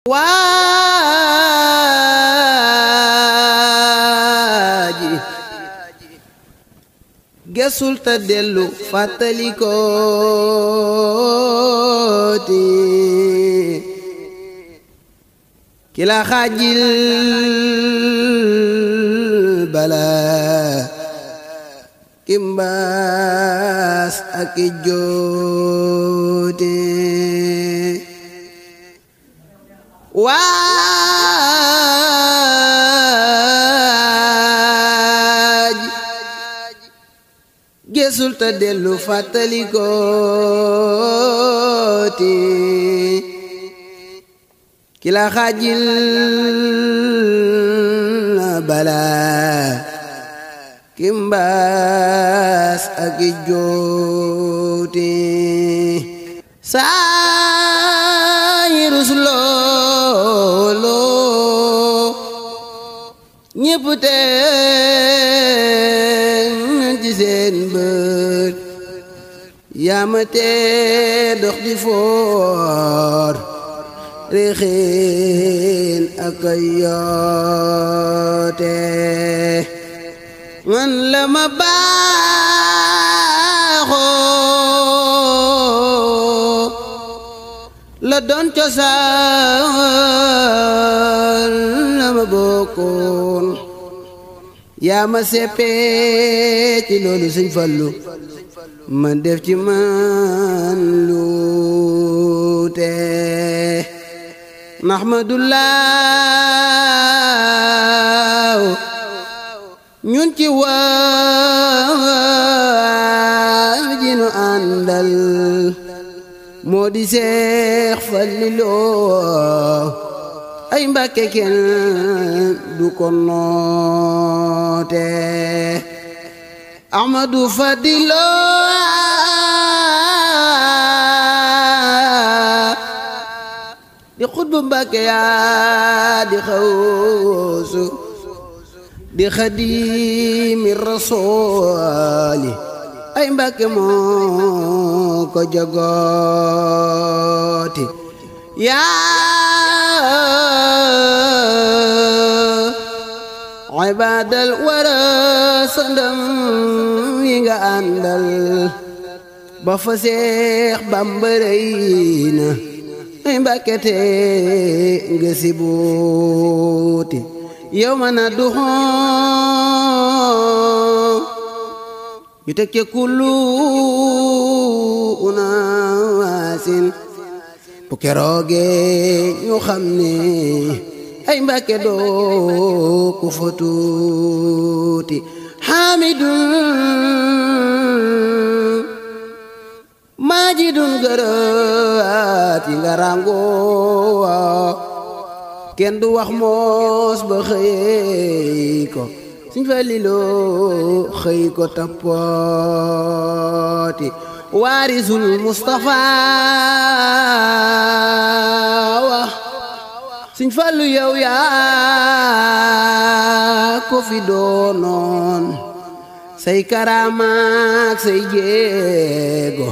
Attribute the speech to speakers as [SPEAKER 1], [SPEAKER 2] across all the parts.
[SPEAKER 1] waaji gesul ta dellu fàttalikooti ki la xaajil bala kimbaas ak i joote waaji gesul ta dellu fàttalikooti ki la xaajil bala kimbaas ak i joote saa yi rus loolo ñépp teg ci seen bët yaa ma tee dox di foor réexeen ak ay yoote man la ma baaxoo la doon cosaan la ma bokkoon yaa ma seppee ci loolu Sëñ Fallu man def ci man luute Mahmadullah ñun ci waaji nu àndal moo di Seex Fallilu ay Mbàkke kenn du ko noote Ahmadu Fadilo di xutbu Mbàkke yaa di xawsu di xadimi rasooli ay Mbàkke moo ko jogooti yaa ibaadal wara sandam yi nga àndal ba fa Seex Bamba rëy na ay Mbàkke te nga sibuuti yow ma na duxoon yu teg ca kullu unaasin bu kerooge ñu xam ne ay Mbàkke doo ku fa tuuti Hamidun Majidun gërëwaati nga rangoo kenn du wax moos ba xëy ko Sëñ Fallilu xëy ko tappooti waarisul Mustafa wa Sëñ Fallu yow yaa ko fi doonoon say karamaak say jéego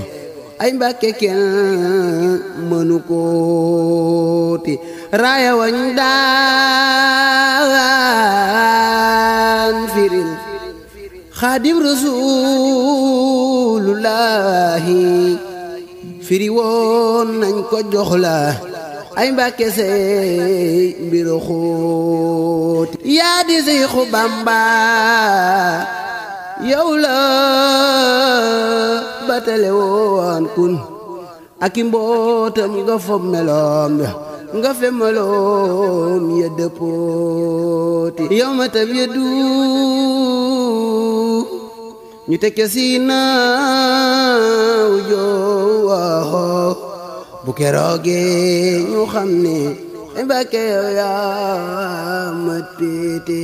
[SPEAKER 1] ay Mbàkke kenn mënu kooti raaya wañ daan firil Xaadim Rasulullahi firi woon nañ ko jox la ay Mbàkke say mbiru xóoti yaa di Seexu Bamba yow la batale woon kun ak i mbootam nga fob meloom nga fe meloom ya dëppooti yow ma tab ya du ñu tekke si naaw joo bu kerooge ñu xam ne Mbàkke yow yaa ma péete